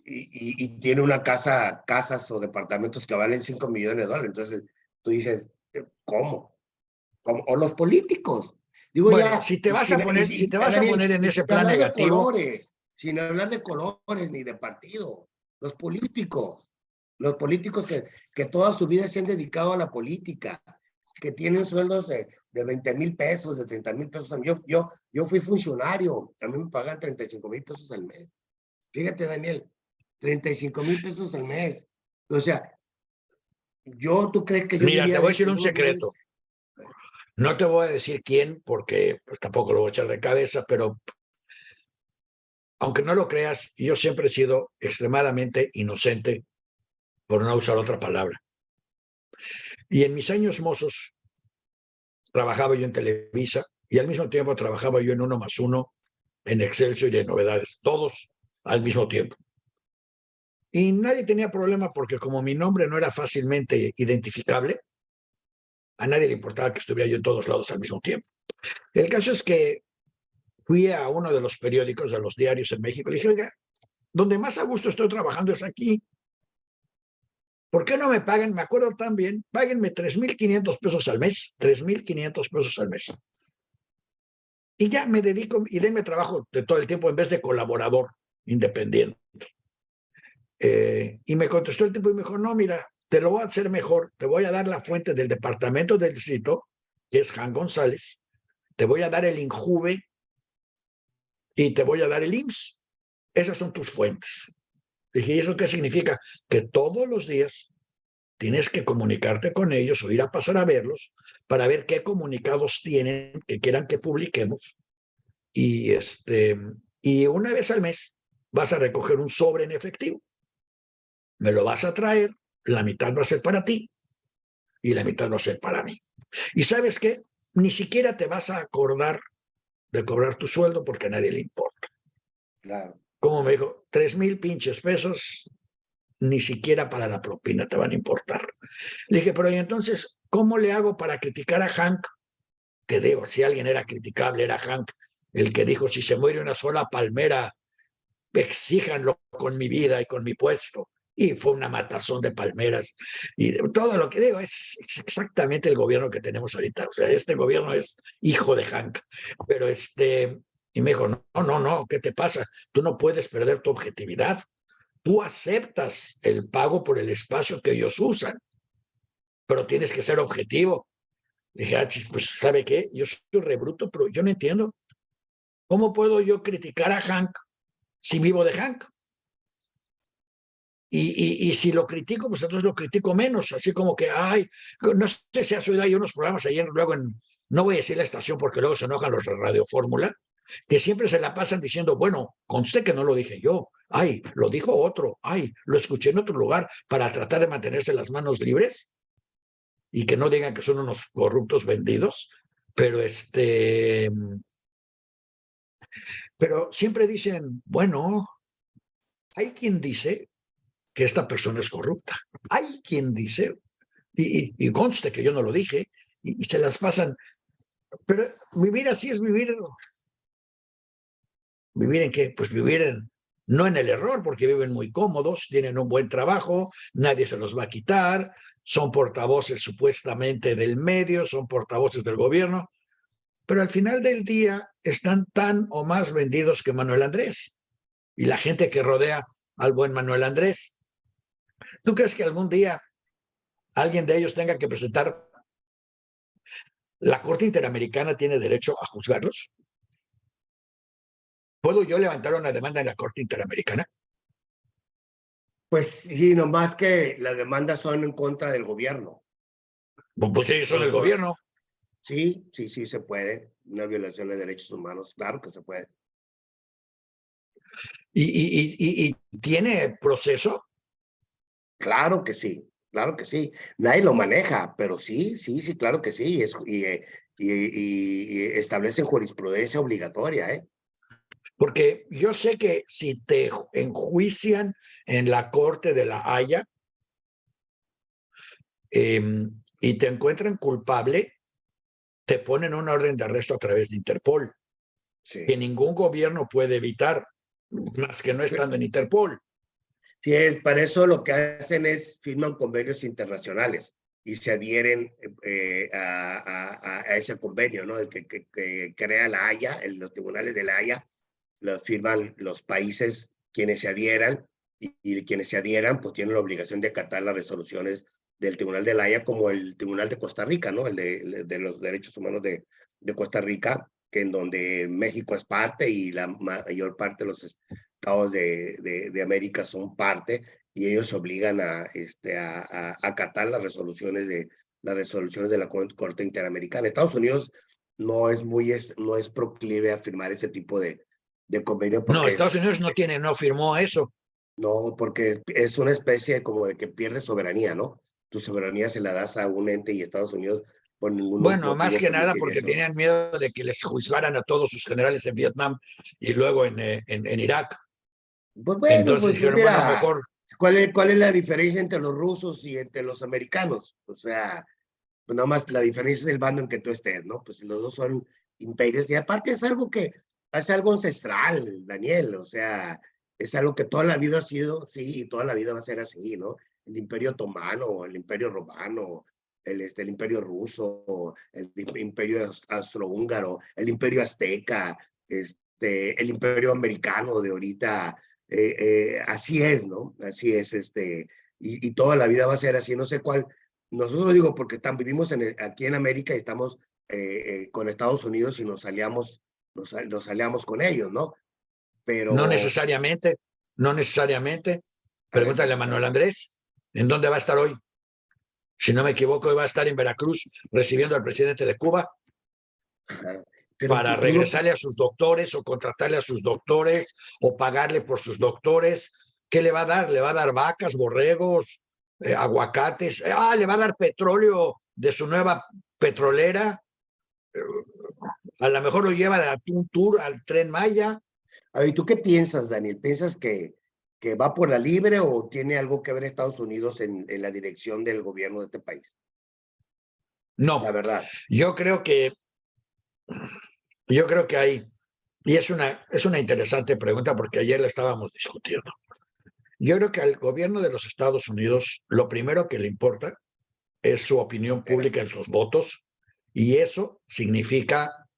Y tiene casas o departamentos que valen 5 millones de dólares. Entonces, tú dices, ¿cómo? O los políticos. Digo Bueno, ya, si te vas a poner, si te vas a Daniel, poner en y ese sin plan hablar de negativo, colores, sin hablar de colores ni de partido, los políticos que toda su vida se han dedicado a la política, que tienen sueldos de 20,000 pesos, de 30,000 pesos. Yo fui funcionario, a mí me pagan 35,000 pesos al mes. Fíjate, Daniel, 35,000 pesos al mes. O sea, ¿tú crees que yo mira, te vivía voy a de decir eso? un No, no. secreto. No te voy a decir quién, porque pues, tampoco lo voy a echar de cabeza, pero aunque no lo creas, yo siempre he sido extremadamente inocente, por no usar otra palabra. Y en mis años mozos trabajaba yo en Televisa y al mismo tiempo trabajaba yo en 1+1, en Excelsior y en Novedades, todos al mismo tiempo. Y nadie tenía problema porque como mi nombre no era fácilmente identificable, a nadie le importaba que estuviera yo en todos lados al mismo tiempo. El caso es que fui a uno de los periódicos, de los diarios en México, le dije, oiga, donde más a gusto estoy trabajando es aquí. ¿Por qué no me pagan? Me acuerdo tan bien, páguenme 3,500 pesos al mes, 3,500 pesos al mes. Y ya me dedico y denme trabajo de todo el tiempo en vez de colaborador independiente. Y me contestó el tipo y me dijo, no, mira, te lo voy a hacer mejor, te voy a dar la fuente del departamento del distrito, que es Jan González, te voy a dar el INJUVE y te voy a dar el IMSS. Esas son tus fuentes. Dije, ¿y eso qué significa? Que todos los días tienes que comunicarte con ellos o ir a pasar a verlos para ver qué comunicados tienen que quieran que publiquemos. Y una vez al mes vas a recoger un sobre en efectivo. Me lo vas a traer, la mitad va a ser para ti y la mitad va a ser para mí. Y ¿sabes qué? Ni siquiera te vas a acordar de cobrar tu sueldo porque a nadie le importa. Claro. Como me dijo, 3,000 pinches pesos, ni siquiera para la propina te van a importar. Le dije, pero ¿y entonces cómo le hago para criticar a Hank? Que digo, si alguien era criticable, era Hank, el que dijo, si se muere una sola palmera, exíjanlo con mi vida y con mi puesto. Y fue una matazón de palmeras. Y todo lo que digo es exactamente el gobierno que tenemos ahorita. O sea, este gobierno es hijo de Hank. Pero y me dijo, no, ¿qué te pasa? Tú no puedes perder tu objetividad. Tú aceptas el pago por el espacio que ellos usan, pero tienes que ser objetivo. Le dije, pues, ¿sabe qué? Yo soy rebruto, pero yo no entiendo. ¿Cómo puedo yo criticar a Hank si vivo de Hank? Y si lo critico, pues entonces lo critico menos, así como que, ay, no sé si has oído, hay unos programas ayer, luego no voy a decir la estación porque luego se enojan los de Radio Fórmula, que siempre se la pasan diciendo, bueno, conste que no lo dije yo, ay, lo dijo otro, ay, lo escuché en otro lugar, para tratar de mantenerse las manos libres y que no digan que son unos corruptos vendidos, pero pero siempre dicen, bueno, hay quien dice que esta persona es corrupta. Hay quien dice, y conste que yo no lo dije, y se las pasan. Pero vivir así es vivir. ¿Vivir en qué? Pues no en el error, porque viven muy cómodos, tienen un buen trabajo, nadie se los va a quitar, son portavoces supuestamente del medio, son portavoces del gobierno, pero al final del día están tan o más vendidos que Manuel Andrés y la gente que rodea al buen Manuel Andrés. ¿Tú crees que algún día alguien de ellos tenga que presentar? ¿La Corte Interamericana tiene derecho a juzgarlos? ¿Puedo yo levantar una demanda en la Corte Interamericana? Pues sí, nomás que las demandas son en contra del gobierno. Pues ellos son el gobierno. Sí, se puede. Una violación de derechos humanos, claro que se puede. ¿Y tiene proceso? Claro que sí, claro que sí. Nadie lo maneja, pero sí, claro que sí. Y establecen jurisprudencia obligatoria, ¿eh? Porque yo sé que si te enjuician en la Corte de la Haya y te encuentran culpable, te ponen una orden de arresto a través de Interpol, Sí. que ningún gobierno puede evitar, más que no estando en Interpol. Sí, para eso lo que hacen es firman convenios internacionales y se adhieren a ese convenio, ¿no? Que crea la Haya, los tribunales de la Haya, lo firman los países quienes se adhieran y quienes se adhieran pues tienen la obligación de acatar las resoluciones del Tribunal de la Haya, como el Tribunal de Costa Rica, ¿no? El de los derechos humanos de Costa Rica, que en donde México es parte y la mayor parte de los estados de América son parte, y ellos obligan a acatar las resoluciones de la Corte Interamericana. Estados Unidos no es proclive a firmar ese tipo de convenio porque No, Estados Unidos no firmó eso. no, porque es una especie como de que pierde soberanía, ¿no? Tu soberanía se la das a un ente y Estados Unidos por ningún Bueno, más motivo que nada permitiría porque eso. tenían miedo de que les juzgaran a todos sus generales en Vietnam y luego en Irak. Pues bueno, Entonces pues dijeron, bueno, mira, mejor. ¿cuál es la diferencia entre los rusos y entre los americanos? O sea, pues nada más la diferencia es el bando en que tú estés, ¿no? Pues los dos son imperios, y aparte es algo ancestral, Daniel, o sea, es algo que toda la vida ha sido, sí, y toda la vida va a ser así, ¿no? El imperio otomano, el imperio romano, el imperio ruso, el imperio austrohúngaro, el imperio azteca, el imperio americano de ahorita, así es, ¿no? Así es, y toda la vida va a ser así, no sé cuál. Nosotros digo porque vivimos aquí en América y estamos con Estados Unidos y nos aliamos con ellos, ¿no? No Pero, necesariamente, no necesariamente. a ver, Pregúntale a Manuel Andrés, ¿en dónde va a estar hoy? Si no me equivoco, hoy va a estar en Veracruz recibiendo al presidente de Cuba pero para tú no, regresarle a sus doctores o contratarle a sus doctores o pagarle por sus doctores. ¿Qué le va a dar? ¿Le va a dar vacas, borregos, aguacates? ¿Le va a dar petróleo de su nueva petrolera? A lo mejor lo lleva a un tour al Tren Maya. a ver, ¿tú qué piensas, Daniel? ¿Piensas que va por la libre o tiene algo que ver Estados Unidos en la dirección del gobierno de este país? La No, verdad. yo creo que hay, y es una interesante pregunta porque ayer la estábamos discutiendo. Yo creo que al gobierno de los Estados Unidos lo primero que le importa es su opinión pública en sus votos, y eso significa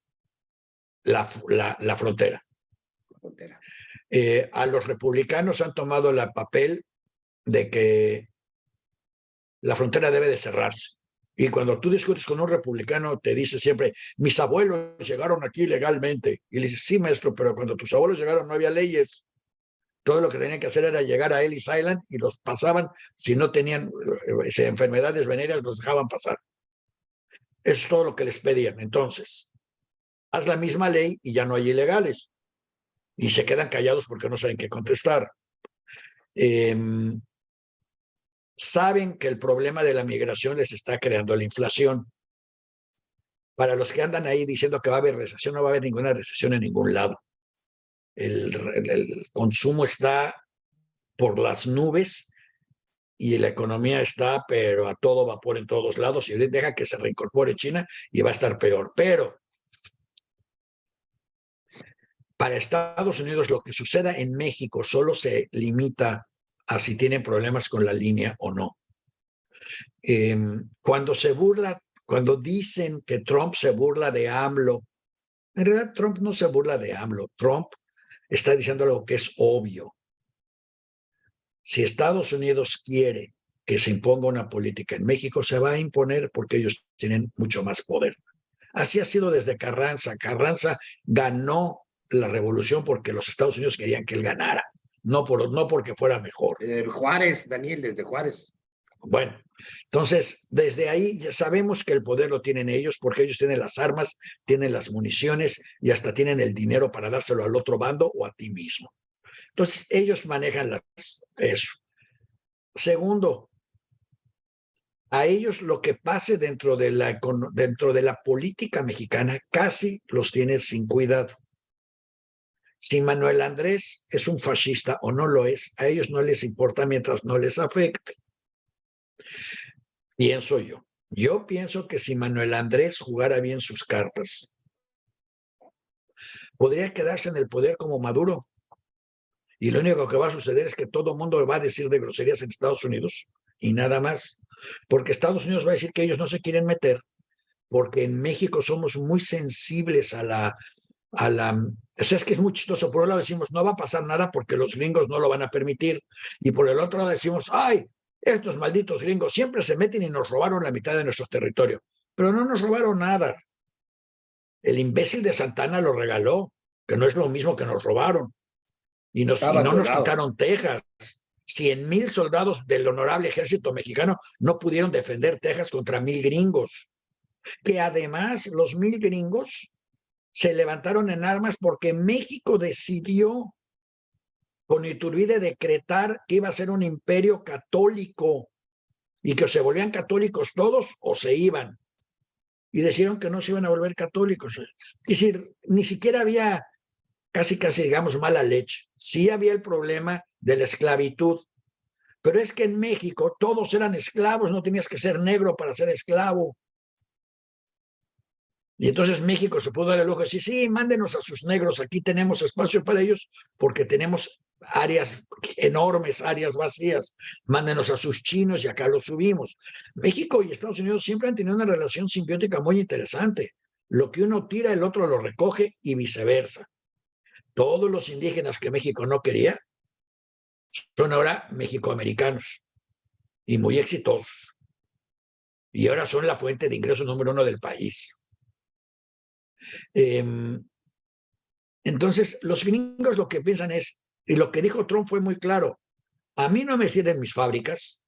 la frontera. Frontera. A los republicanos han tomado el papel de que la frontera debe de cerrarse. Y cuando tú discutes con un republicano, te dice siempre, mis abuelos llegaron aquí legalmente. Y le dices, sí, maestro, pero cuando tus abuelos llegaron no había leyes. Todo lo que tenían que hacer era llegar a Ellis Island y los pasaban. Si no tenían enfermedades venéreas, los dejaban pasar. Eso es todo lo que les pedían. Entonces, haz la misma ley y ya no hay ilegales. Y se quedan callados porque no saben qué contestar. Saben que el problema de la migración les está creando la inflación. Para los que andan ahí diciendo que va a haber recesión, no va a haber ninguna recesión en ningún lado. El consumo está por las nubes y la economía está, pero a todo vapor en todos lados, y deja que se reincorpore China y va a estar peor. Pero para Estados Unidos lo que suceda en México solo se limita a si tienen problemas con la línea o no. Cuando dicen que Trump se burla de AMLO, en realidad Trump no se burla de AMLO. Trump está diciendo algo que es obvio. Si Estados Unidos quiere que se imponga una política en México, se va a imponer porque ellos tienen mucho más poder. Así ha sido desde Carranza. Carranza ganó la revolución porque los Estados Unidos querían que él ganara, no porque fuera mejor. Juárez, Daniel, desde Juárez. Bueno, entonces desde ahí ya sabemos que el poder lo tienen ellos porque ellos tienen las armas, tienen las municiones y hasta tienen el dinero para dárselo al otro bando o a ti mismo. Entonces ellos manejan eso. Segundo, a ellos lo que pase dentro de la política mexicana casi los tiene sin cuidado. Si Manuel Andrés es un fascista o no lo es, a ellos no les importa mientras no les afecte. Pienso yo. Yo pienso que si Manuel Andrés jugara bien sus cartas, podría quedarse en el poder como Maduro. Y lo único que va a suceder es que todo el mundo va a decir de groserías en Estados Unidos y nada más. Porque Estados Unidos va a decir que ellos no se quieren meter, porque en México somos muy sensibles a la... O sea, es que es muy chistoso. Por un lado decimos, no va a pasar nada porque los gringos no lo van a permitir. Y por el otro lado decimos, ay, estos malditos gringos siempre se meten y nos robaron la mitad de nuestro territorio. Pero no nos robaron nada. El imbécil de Santana lo regaló, que no es lo mismo que nos robaron. Y no nos quitaron Texas. 100,000 soldados del honorable ejército mexicano no pudieron defender Texas contra 1,000 gringos. Que además los 1,000 gringos se levantaron en armas porque México decidió con Iturbide decretar que iba a ser un imperio católico y que se volvían católicos todos o se iban. Y decidieron que no se iban a volver católicos. Es decir, ni siquiera había casi, digamos, mala leche. Sí había el problema de la esclavitud, pero es que en México todos eran esclavos, no tenías que ser negro para ser esclavo. Y entonces México se pudo dar el lujo de decir, sí, mándenos a sus negros, aquí tenemos espacio para ellos porque tenemos áreas enormes, áreas vacías, mándenos a sus chinos y acá los subimos. México y Estados Unidos siempre han tenido una relación simbiótica muy interesante. Lo que uno tira, el otro lo recoge y viceversa. Todos los indígenas que México no quería son ahora mexicoamericanos y muy exitosos. Y ahora son la fuente de ingreso número 1 del país. Entonces, los gringos lo que piensan es, y lo que dijo Trump fue muy claro, a mí no me sirven mis fábricas,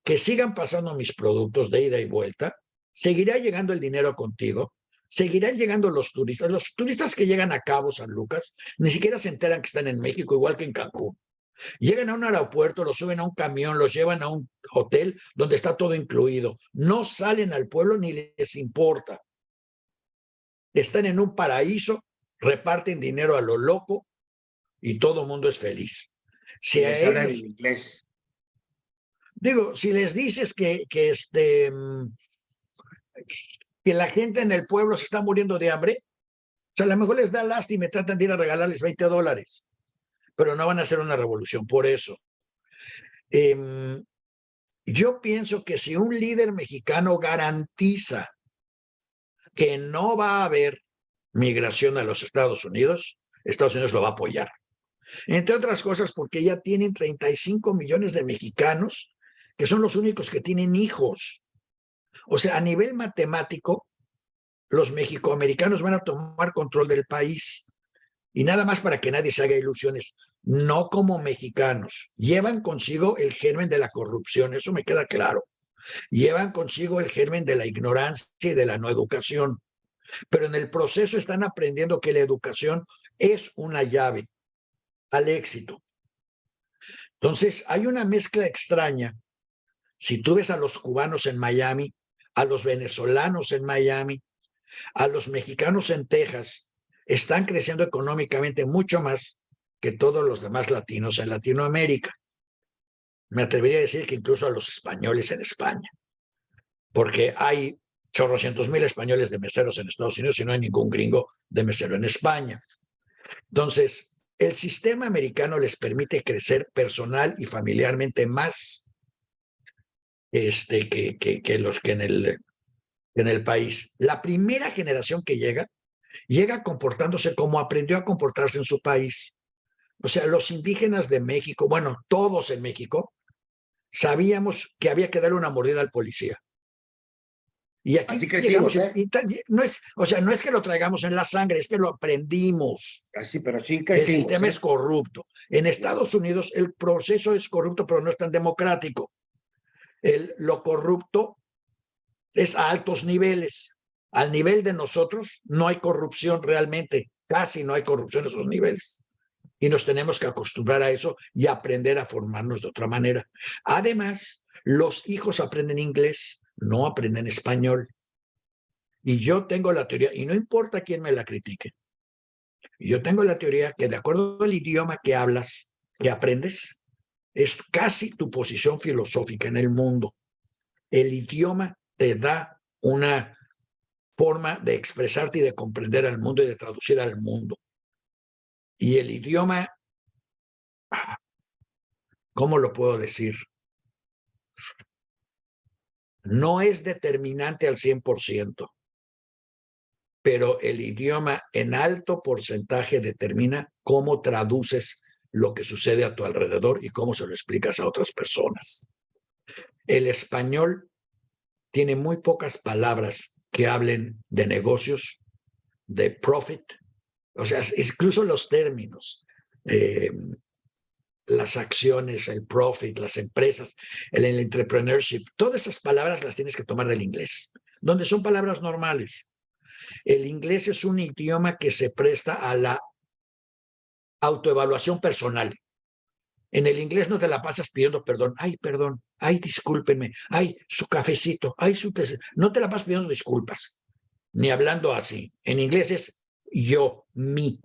que sigan pasando mis productos de ida y vuelta, seguirá llegando el dinero contigo, seguirán llegando los turistas que llegan a Cabo San Lucas, ni siquiera se enteran que están en México, igual que en Cancún. Llegan a un aeropuerto, los suben a un camión, los llevan a un hotel donde está todo incluido. No salen al pueblo ni les importa. Están en un paraíso, reparten dinero a lo loco y todo el mundo es feliz. Si a hablan ellos, en inglés. digo, si les dices que la gente en el pueblo se está muriendo de hambre, o sea, a lo mejor les da lástima y tratan de ir a regalarles $20, pero no van a hacer una revolución por eso. Yo pienso que si un líder mexicano garantiza que no va a haber migración a los Estados Unidos lo va a apoyar. Entre otras cosas porque ya tienen 35 millones de mexicanos que son los únicos que tienen hijos. O sea, a nivel matemático, los mexicoamericanos van a tomar control del país. Y nada más para que nadie se haga ilusiones, no como mexicanos. Llevan consigo el germen de la corrupción, eso me queda claro. Llevan consigo el germen de la ignorancia y de la no educación. Pero en el proceso están aprendiendo que la educación es una llave al éxito. Entonces, hay una mezcla extraña. Si tú ves a los cubanos en Miami, a los venezolanos en Miami, a los mexicanos en Texas, están creciendo económicamente mucho más que todos los demás latinos en Latinoamérica. Me atrevería a decir que incluso a los españoles en España, porque hay chorrocientos mil españoles de meseros en Estados Unidos y no hay ningún gringo de mesero en España. Entonces, el sistema americano les permite crecer personal y familiarmente más que los que en el país. La primera generación que llega comportándose como aprendió a comportarse en su país. O sea, los indígenas de México, bueno, todos en México, sabíamos que había que darle una mordida al policía. Y aquí así llegamos, crecimos, no es, o sea, no es que lo traigamos en la sangre, es que lo aprendimos. Así, pero sí El crecimos. sistema es corrupto. En Estados Unidos el proceso es corrupto, pero no es tan democrático. Lo corrupto es a altos niveles. Al nivel de nosotros no hay corrupción realmente, casi no hay corrupción en esos niveles. Y nos tenemos que acostumbrar a eso y aprender a formarnos de otra manera. Además, los hijos aprenden inglés, no aprenden español. Y yo tengo la teoría, y no importa quién me la critique, yo tengo la teoría que de acuerdo al idioma que hablas, que aprendes, es casi tu posición filosófica en el mundo. El idioma te da una forma de expresarte y de comprender al mundo y de traducir al mundo. Y el idioma, ¿cómo lo puedo decir? No es determinante al 100%, pero el idioma en alto porcentaje determina cómo traduces lo que sucede a tu alrededor y cómo se lo explicas a otras personas. El español tiene muy pocas palabras que hablen de negocios, de profit, o sea, incluso los términos, las acciones, el profit, las empresas, el entrepreneurship, todas esas palabras las tienes que tomar del inglés, donde son palabras normales. El inglés es un idioma que se presta a la autoevaluación personal. En el inglés no te la pasas pidiendo perdón, ay, discúlpenme, ay, su cafecito, ay, su té. No te la pasas pidiendo disculpas, ni hablando así. En inglés es yo, me,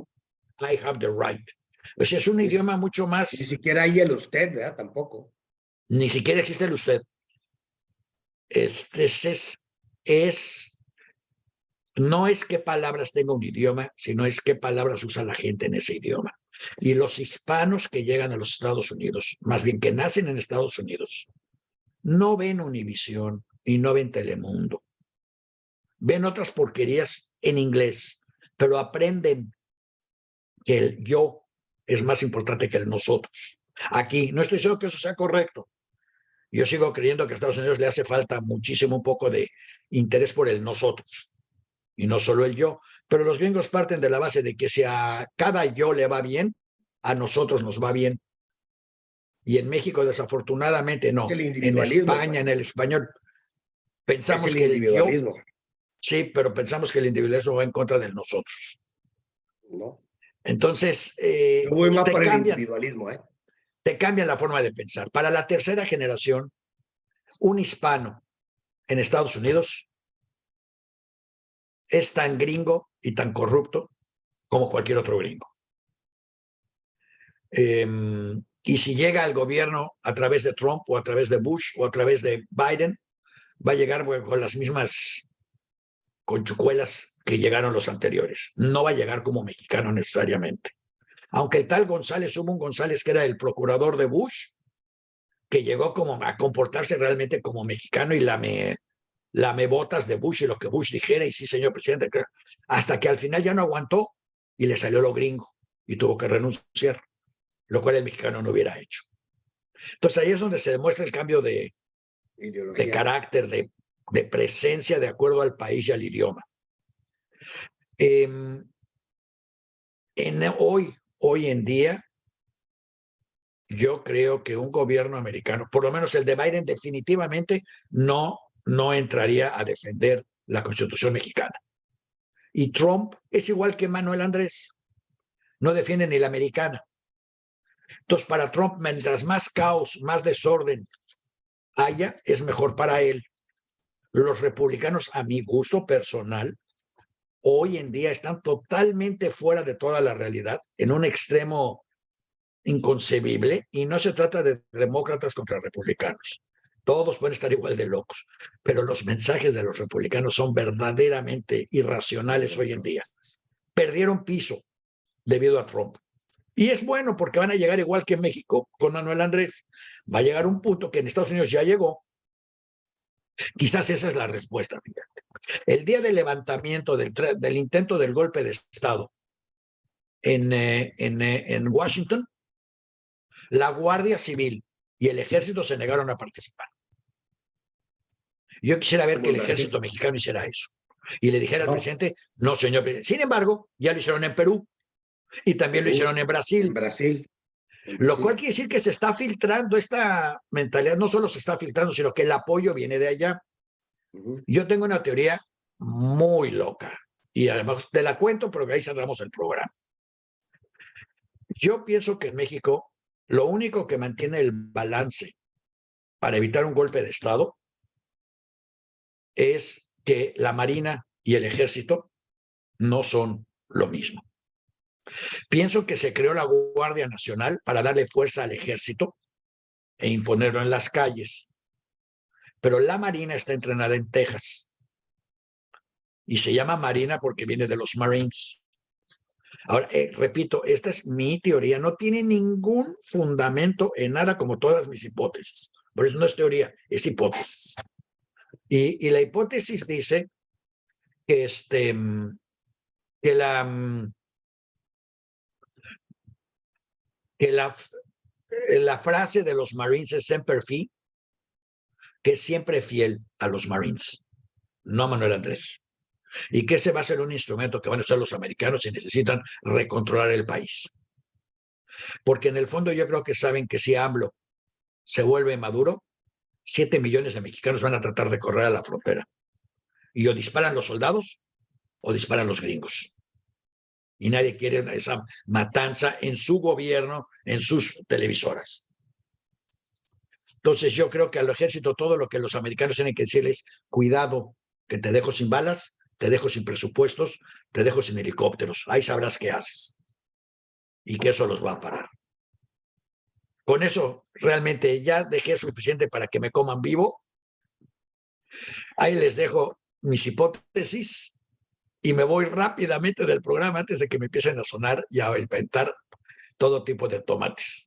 I have the right. O sea, es un idioma mucho más. Ni siquiera hay el usted, ¿verdad? Tampoco. Ni siquiera existe el usted. Es no es qué palabras tenga un idioma, sino es qué palabras usa la gente en ese idioma. Y los hispanos que llegan a los Estados Unidos, más bien que nacen en Estados Unidos, no ven Univisión y no ven Telemundo. Ven otras porquerías en inglés, pero aprenden que el yo es más importante que el nosotros. Aquí no estoy seguro que eso sea correcto. Yo sigo creyendo que a Estados Unidos le hace falta muchísimo un poco de interés por el nosotros y no solo el yo. Pero los gringos parten de la base de que si a cada yo le va bien, a nosotros nos va bien. Y en México, desafortunadamente, Es no. el En individualismo, España, pues. en el español, Es pensamos el que el yo, individualismo, sí, pero pensamos que el individualismo va en contra del nosotros. ¿no? Entonces, Yo voy más te por el cambian, individualismo, ¿eh? te cambian la forma de pensar. Para la tercera generación, un hispano en Estados Unidos es tan gringo y tan corrupto como cualquier otro gringo. Y si llega al gobierno a través de Trump o a través de Bush o a través de Biden, va a llegar con las mismas conchucuelas que llegaron los anteriores. No va a llegar como mexicano necesariamente. Aunque el tal González, Hugo González, que era el procurador de Bush, que llegó como a comportarse realmente como mexicano y lame botas de Bush y lo que Bush dijera, y sí, señor presidente, hasta que al final ya no aguantó y le salió lo gringo y tuvo que renunciar, lo cual el mexicano no hubiera hecho. Entonces ahí es donde se demuestra el cambio de Ideología. carácter, de presencia de acuerdo al país y al idioma. Hoy en día, yo creo que un gobierno americano, por lo menos el de Biden, definitivamente no entraría a defender la Constitución mexicana. Y Trump es igual que Manuel Andrés, no defiende ni la americana. Entonces, para Trump, mientras más caos, más desorden haya, es mejor para él. Los republicanos, a mi gusto personal, hoy en día están totalmente fuera de toda la realidad, en un extremo inconcebible, y no se trata de demócratas contra republicanos. Todos pueden estar igual de locos, pero los mensajes de los republicanos son verdaderamente irracionales hoy en día. Perdieron piso debido a Trump. Y es bueno porque van a llegar igual que en México con Manuel Andrés. Va a llegar un punto que en Estados Unidos ya llegó. Quizás esa es la respuesta, fíjate. El día del levantamiento del intento del golpe de Estado en Washington, la Guardia Civil y el Ejército se negaron a participar. Yo quisiera ver que el Ejército mexicano hiciera eso y le dijera al presidente, no, señor presidente. Sin embargo, ya lo hicieron en Perú y también lo hicieron en Brasil. En Brasil. Lo cual quiere decir que se está filtrando esta mentalidad, no solo se está filtrando, sino que el apoyo viene de allá. Yo tengo una teoría muy loca y además te la cuento, pero ahí cerramos el programa. Yo pienso que en México lo único que mantiene el balance para evitar un golpe de Estado es que la Marina y el Ejército no son lo mismo. Pienso que se creó la Guardia Nacional para darle fuerza al Ejército e imponerlo en las calles. Pero la Marina está entrenada en Texas y se llama Marina porque viene de los Marines. Ahora, repito, esta es mi teoría, no tiene ningún fundamento en nada como todas mis hipótesis. Por eso no es teoría, es hipótesis. Y la hipótesis dice que, que la frase de los Marines es Semper Fi, que es siempre fiel a los Marines, no a Manuel Andrés. Y que ese va a ser un instrumento que van a usar los americanos si necesitan recontrolar el país. Porque en el fondo yo creo que saben que si AMLO se vuelve Maduro, 7 millones de mexicanos van a tratar de correr a la frontera. Y o disparan los soldados o disparan los gringos. Y nadie quiere esa matanza en su gobierno, en sus televisoras. Entonces yo creo que al ejército todo lo que los americanos tienen que decirles, cuidado, que te dejo sin balas, te dejo sin presupuestos, te dejo sin helicópteros. Ahí sabrás qué haces. Y que eso los va a parar. Con eso realmente ya dejé suficiente para que me coman vivo. Ahí les dejo mis hipótesis y me voy rápidamente del programa antes de que me empiecen a sonar y a inventar todo tipo de tomates.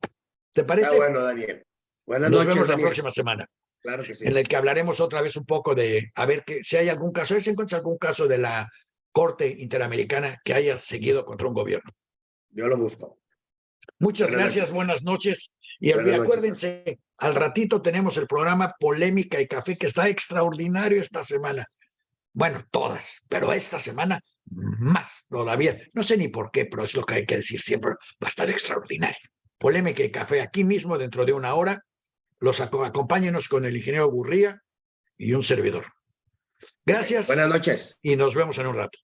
¿Te parece? Está bueno, Daniel. Buenas Nos noches, vemos la Daniel. próxima semana, Claro que sí. en el que hablaremos otra vez un poco de, a ver que, si hay algún caso, a ver si encuentras algún caso de la Corte Interamericana que haya seguido contra un gobierno. Yo lo busco. Muchas Buenas gracias, noches. buenas noches. Y Buenas noches. acuérdense, al ratito tenemos el programa Polémica y Café, que está extraordinario esta semana. Bueno, todas, pero esta semana más todavía. No sé ni por qué, pero es lo que hay que decir siempre. Va a estar extraordinario. Polémica y Café aquí mismo dentro de una hora. Acompáñenos con el ingeniero Gurría y un servidor. Gracias. Buenas noches. Y nos vemos en un rato.